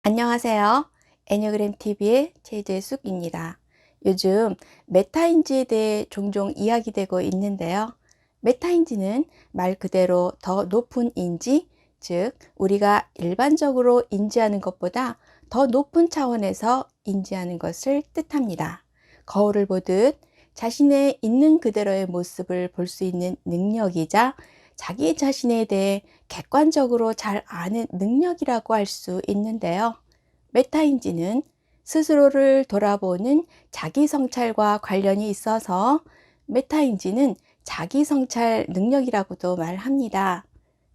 안녕하세요. 애니어그램 TV의 최재숙입니다. 요즘 메타인지에 대해 종종 이야기되고 있는데요. 메타인지는 말 그대로 더 높은 인지, 즉 우리가 일반적으로 인지하는 것보다 더 높은 차원에서 인지하는 것을 뜻합니다. 거울을 보듯 자신의 있는 그대로의 모습을 볼 수 있는 능력이자 자기 자신에 대해 객관적으로 잘 아는 능력이라고 할 수 있는데요. 메타인지는 스스로를 돌아보는 자기 성찰과 관련이 있어서 메타인지는 자기 성찰 능력이라고도 말합니다.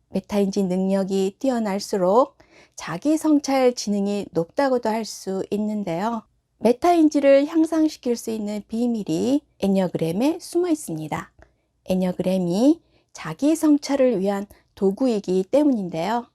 메타인지 능력이 뛰어날수록 자기 성찰 지능이 높다고도 할 수 있는데요. 메타인지를 향상시킬 수 있는 비밀이 애니어그램에 숨어 있습니다. 애니어그램이 자기 성찰을 위한 도구이기 때문인데요.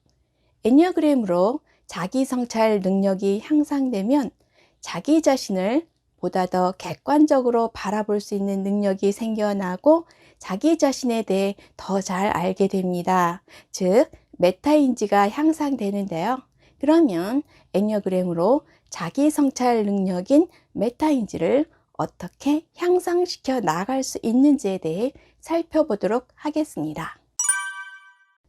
애니어그램으로 자기 성찰 능력이 향상되면 자기 자신을 보다 더 객관적으로 바라볼 수 있는 능력이 생겨나고 자기 자신에 대해 더 잘 알게 됩니다. 즉, 메타인지가 향상되는데요. 그러면 애니어그램으로 자기 성찰 능력인 메타인지를 어떻게 향상시켜 나갈 수 있는지에 대해 살펴보도록 하겠습니다.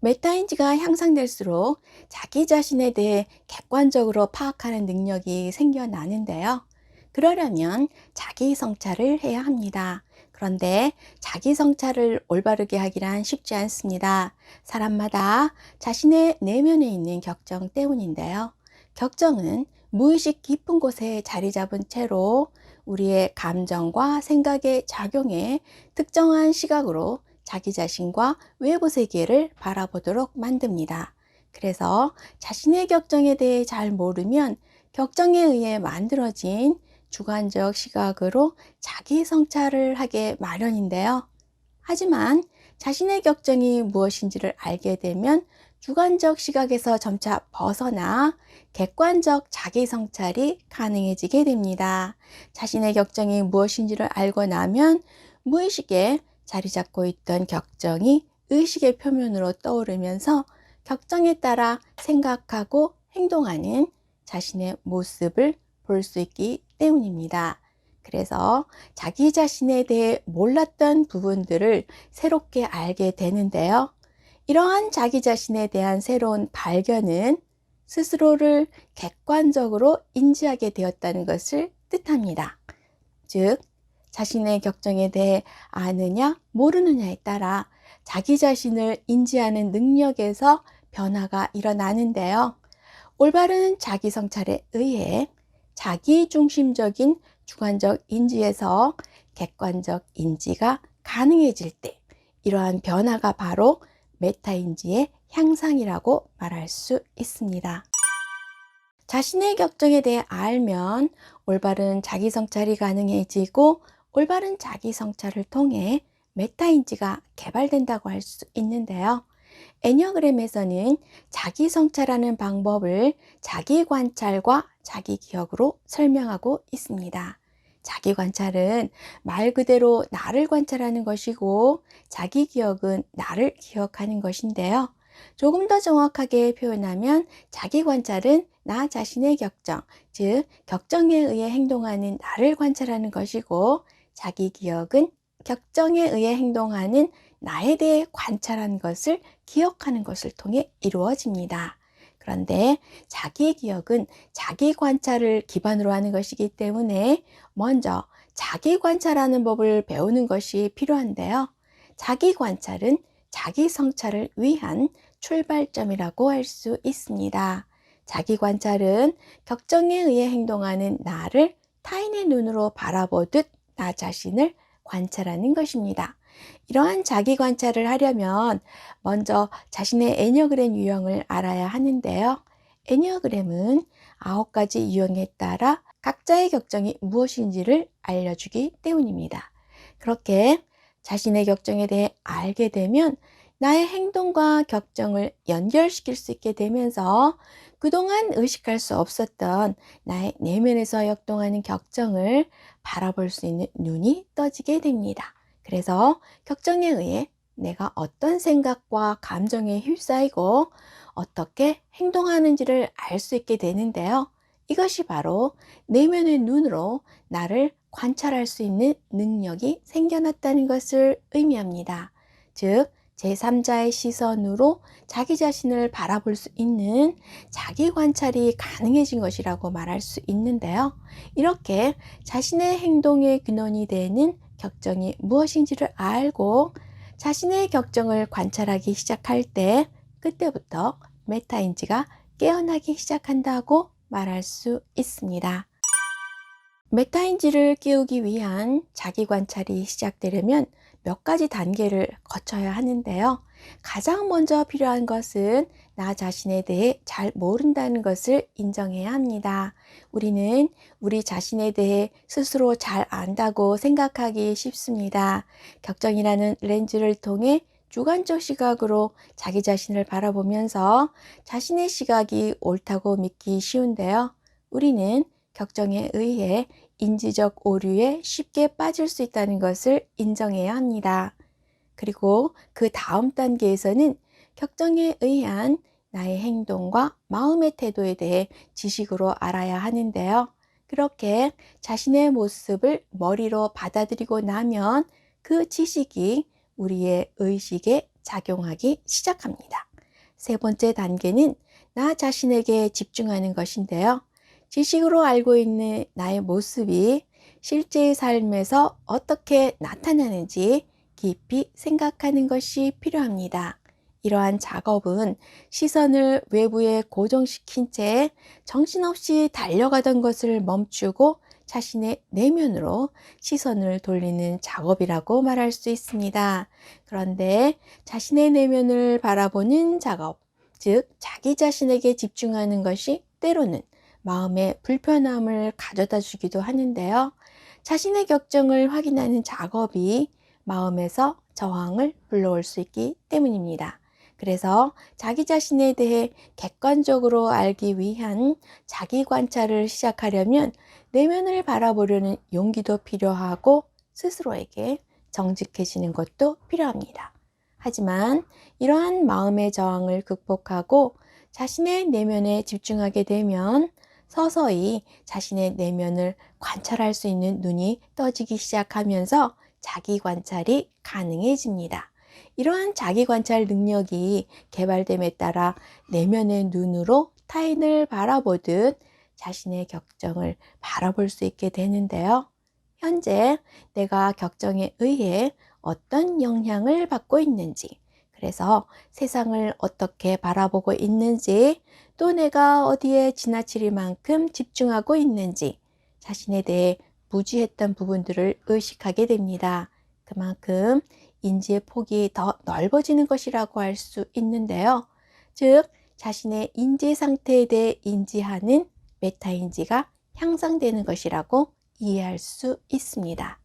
메타인지가 향상될수록 자기 자신에 대해 객관적으로 파악하는 능력이 생겨나는데요. 그러려면 자기 성찰을 해야 합니다. 그런데 자기 성찰을 올바르게 하기란 쉽지 않습니다. 사람마다 자신의 내면에 있는 격정 때문인데요. 격정은 무의식 깊은 곳에 자리 잡은 채로 우리의 감정과 생각에 작용해 특정한 시각으로 자기 자신과 외부 세계를 바라보도록 만듭니다. 그래서 자신의 격정에 대해 잘 모르면 격정에 의해 만들어진 주관적 시각으로 자기 성찰을 하게 마련인데요. 하지만 자신의 격정이 무엇인지를 알게 되면 주관적 시각에서 점차 벗어나 객관적 자기 성찰이 가능해지게 됩니다. 자신의 격정이 무엇인지를 알고 나면 무의식에 자리 잡고 있던 격정이 의식의 표면으로 떠오르면서 격정에 따라 생각하고 행동하는 자신의 모습을 볼 수 있기 때문입니다. 그래서 자기 자신에 대해 몰랐던 부분들을 새롭게 알게 되는데요. 이러한 자기 자신에 대한 새로운 발견은 스스로를 객관적으로 인지하게 되었다는 것을 뜻합니다. 즉, 자신의 격정에 대해 아느냐, 모르느냐에 따라 자기 자신을 인지하는 능력에서 변화가 일어나는데요. 올바른 자기 성찰에 의해 자기 중심적인 주관적 인지에서 객관적 인지가 가능해질 때 이러한 변화가 바로 메타인지의 향상이라고 말할 수 있습니다. 자신의 격정에 대해 알면 올바른 자기 성찰이 가능해지고 올바른 자기 성찰을 통해 메타인지가 개발된다고 할 수 있는데요. 애니어그램에서는 자기 성찰하는 방법을 자기 관찰과 자기 기억으로 설명하고 있습니다. 자기 관찰은 말 그대로 나를 관찰하는 것이고 자기 기억은 나를 기억하는 것인데요. 조금 더 정확하게 표현하면 자기 관찰은 나 자신의 격정, 즉 격정에 의해 행동하는 나를 관찰하는 것이고 자기 기억은 격정에 의해 행동하는 나에 대해 관찰한 것을 기억하는 것을 통해 이루어집니다. 그런데 자기 기억은 자기 관찰을 기반으로 하는 것이기 때문에 먼저 자기 관찰하는 법을 배우는 것이 필요한데요. 자기 관찰은 자기 성찰을 위한 출발점이라고 할 수 있습니다. 자기 관찰은 격정에 의해 행동하는 나를 타인의 눈으로 바라보듯 나 자신을 관찰하는 것입니다. 이러한 자기 관찰을 하려면 먼저 자신의 애니어그램 유형을 알아야 하는데요. 애니어그램은 9가지 유형에 따라 각자의 격정이 무엇인지를 알려주기 때문입니다. 그렇게 자신의 격정에 대해 알게 되면 나의 행동과 격정을 연결시킬 수 있게 되면서 그동안 의식할 수 없었던 나의 내면에서 역동하는 격정을 바라볼 수 있는 눈이 떠지게 됩니다. 그래서 격정에 의해 내가 어떤 생각과 감정에 휩싸이고 어떻게 행동하는지를 알 수 있게 되는데요. 이것이 바로 내면의 눈으로 나를 관찰할 수 있는 능력이 생겨났다는 것을 의미합니다. 즉, 제3자의 시선으로 자기 자신을 바라볼 수 있는 자기 관찰이 가능해진 것이라고 말할 수 있는데요. 이렇게 자신의 행동의 근원이 되는 격정이 무엇인지를 알고 자신의 격정을 관찰하기 시작할 때 그때부터 메타인지가 깨어나기 시작한다고 말할 수 있습니다. 메타인지를 깨우기 위한 자기 관찰이 시작되려면 몇 가지 단계를 거쳐야 하는데요. 가장 먼저 필요한 것은 나 자신에 대해 잘 모른다는 것을 인정해야 합니다. 우리는 우리 자신에 대해 스스로 잘 안다고 생각하기 쉽습니다. 격정이라는 렌즈를 통해 주관적 시각으로 자기 자신을 바라보면서 자신의 시각이 옳다고 믿기 쉬운데요. 우리는 격정에 의해 인지적 오류에 쉽게 빠질 수 있다는 것을 인정해야 합니다. 그리고 그 다음 단계에서는 격정에 의한 나의 행동과 마음의 태도에 대해 지식으로 알아야 하는데요. 그렇게 자신의 모습을 머리로 받아들이고 나면 그 지식이 우리의 의식에 작용하기 시작합니다. 세 번째 단계는 나 자신에게 집중하는 것인데요. 지식으로 알고 있는 나의 모습이 실제의 삶에서 어떻게 나타나는지 깊이 생각하는 것이 필요합니다. 이러한 작업은 시선을 외부에 고정시킨 채 정신없이 달려가던 것을 멈추고 자신의 내면으로 시선을 돌리는 작업이라고 말할 수 있습니다. 그런데 자신의 내면을 바라보는 작업, 즉 자기 자신에게 집중하는 것이 때로는 마음의 불편함을 가져다 주기도 하는데요. 자신의 격정을 확인하는 작업이 마음에서 저항을 불러올 수 있기 때문입니다. 그래서 자기 자신에 대해 객관적으로 알기 위한 자기 관찰을 시작하려면 내면을 바라보려는 용기도 필요하고 스스로에게 정직해지는 것도 필요합니다. 하지만 이러한 마음의 저항을 극복하고 자신의 내면에 집중하게 되면 서서히 자신의 내면을 관찰할 수 있는 눈이 떠지기 시작하면서 자기 관찰이 가능해집니다. 이러한 자기 관찰 능력이 개발됨에 따라 내면의 눈으로 타인을 바라보듯 자신의 격정을 바라볼 수 있게 되는데요. 현재 내가 격정에 의해 어떤 영향을 받고 있는지, 그래서 세상을 어떻게 바라보고 있는지, 또 내가 어디에 지나칠 만큼 집중하고 있는지 자신에 대해 무지했던 부분들을 의식하게 됩니다. 그만큼 인지의 폭이 더 넓어지는 것이라고 할 수 있는데요. 즉, 자신의 인지 상태에 대해 인지하는 메타인지가 향상되는 것이라고 이해할 수 있습니다.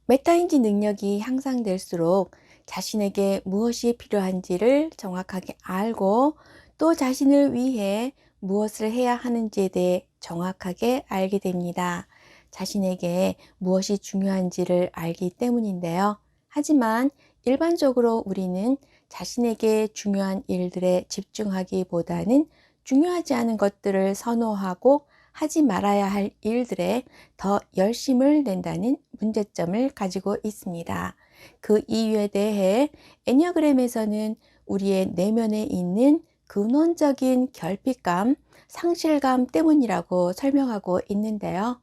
메타인지 능력이 향상될수록 자신에게 무엇이 필요한지를 정확하게 알고 또 자신을 위해 무엇을 해야 하는지에 대해 정확하게 알게 됩니다. 자신에게 무엇이 중요한지를 알기 때문인데요. 하지만 일반적으로 우리는 자신에게 중요한 일들에 집중하기보다는 중요하지 않은 것들을 선호하고 하지 말아야 할 일들에 더 열심을 낸다는 문제점을 가지고 있습니다. 그 이유에 대해 애니어그램에서는 우리의 내면에 있는 근원적인 결핍감, 상실감 때문이라고 설명하고 있는데요.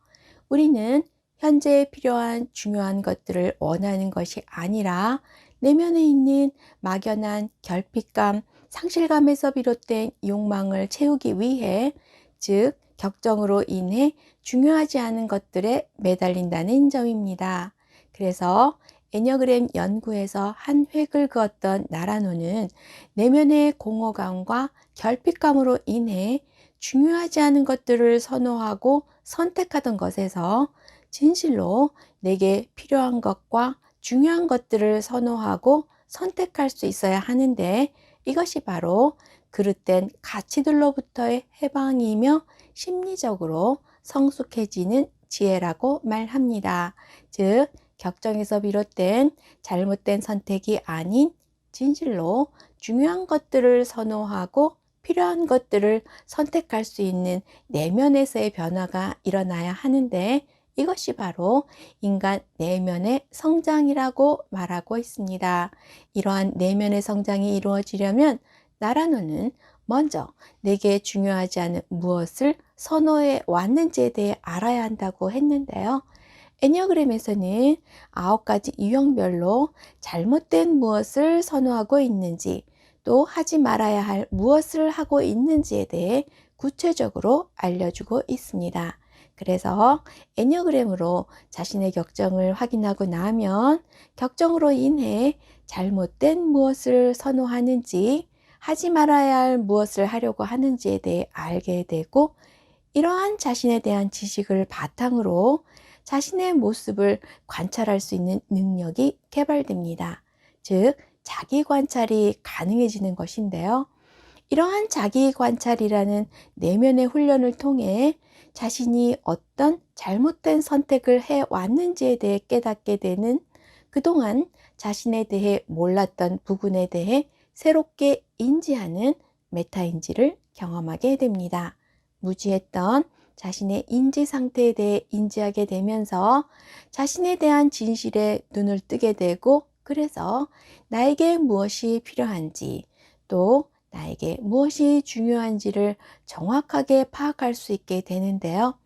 우리는 현재 필요한 중요한 것들을 원하는 것이 아니라 내면에 있는 막연한 결핍감, 상실감에서 비롯된 욕망을 채우기 위해, 즉 격정으로 인해 중요하지 않은 것들에 매달린다는 점입니다. 그래서 애니어그램 연구에서 한 획을 그었던 나라노는 내면의 공허감과 결핍감으로 인해 중요하지 않은 것들을 선호하고 선택하던 것에서 진실로 내게 필요한 것과 중요한 것들을 선호하고 선택할 수 있어야 하는데, 이것이 바로 그릇된 가치들로부터의 해방이며 심리적으로 성숙해지는 지혜라고 말합니다. 즉 격정에서 비롯된 잘못된 선택이 아닌 진실로 중요한 것들을 선호하고 필요한 것들을 선택할 수 있는 내면에서의 변화가 일어나야 하는데, 이것이 바로 인간 내면의 성장이라고 말하고 있습니다. 이러한 내면의 성장이 이루어지려면 나라노는 먼저 내게 중요하지 않은 무엇을 선호해 왔는지에 대해 알아야 한다고 했는데요. 애니어그램에서는 9가지 유형별로 잘못된 무엇을 선호하고 있는지, 또 하지 말아야 할 무엇을 하고 있는지에 대해 구체적으로 알려주고 있습니다. 그래서 애니어그램으로 자신의 격정을 확인하고 나면 격정으로 인해 잘못된 무엇을 선호하는지, 하지 말아야 할 무엇을 하려고 하는지에 대해 알게 되고, 이러한 자신에 대한 지식을 바탕으로 자신의 모습을 관찰할 수 있는 능력이 개발됩니다. 즉, 자기 관찰이 가능해지는 것인데요. 이러한 자기 관찰이라는 내면의 훈련을 통해 자신이 어떤 잘못된 선택을 해왔는지에 대해 깨닫게 되는, 그동안 자신에 대해 몰랐던 부분에 대해 새롭게 인지하는 메타인지를 경험하게 됩니다. 무지했던 자신의 인지 상태에 대해 인지하게 되면서 자신에 대한 진실에 눈을 뜨게 되고, 그래서 나에게 무엇이 필요한지, 또 나에게 무엇이 중요한지를 정확하게 파악할 수 있게 되는데요.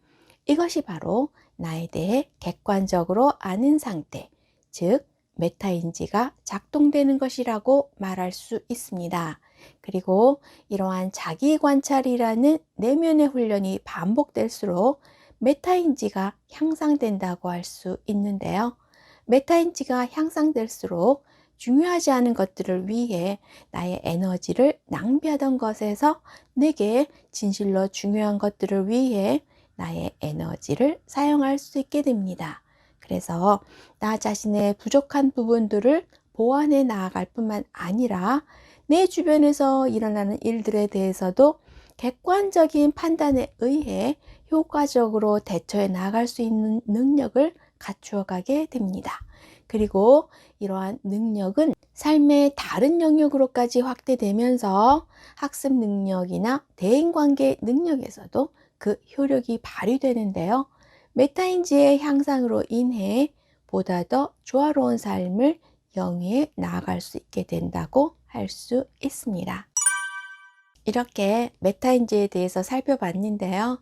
이것이 바로 나에 대해 객관적으로 아는 상태, 즉 메타인지가 작동되는 것이라고 말할 수 있습니다. 그리고 이러한 자기 관찰이라는 내면의 훈련이 반복될수록 메타인지가 향상된다고 할 수 있는데요. 메타인지가 향상될수록 중요하지 않은 것들을 위해 나의 에너지를 낭비하던 것에서 내게 진실로 중요한 것들을 위해 나의 에너지를 사용할 수 있게 됩니다. 그래서 나 자신의 부족한 부분들을 보완해 나아갈 뿐만 아니라 내 주변에서 일어나는 일들에 대해서도 객관적인 판단에 의해 효과적으로 대처해 나갈 수 있는 능력을 갖추어 가게 됩니다. 그리고 이러한 능력은 삶의 다른 영역으로까지 확대되면서 학습 능력이나 대인관계 능력에서도 그 효력이 발휘되는데요. 메타인지의 향상으로 인해 보다 더 조화로운 삶을 영위해 나아갈 수 있게 된다고 할 수 있습니다. 이렇게 메타인지에 대해서 살펴봤는데요.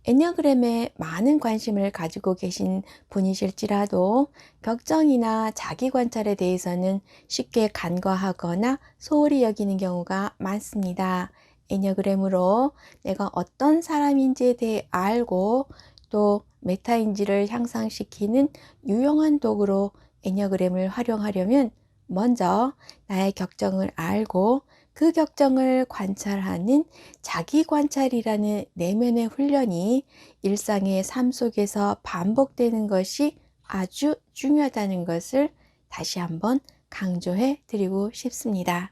애니어그램에 많은 관심을 가지고 계신 분이실지라도 격정이나 자기 관찰에 대해서는 쉽게 간과하거나 소홀히 여기는 경우가 많습니다. 애니어그램으로 내가 어떤 사람인지에 대해 알고 또 메타인지를 향상시키는 유용한 도구로 애니어그램을 활용하려면 먼저 나의 격정을 알고 그 격정을 관찰하는 자기 관찰이라는 내면의 훈련이 일상의 삶 속에서 반복되는 것이 아주 중요하다는 것을 다시 한번 강조해 드리고 싶습니다.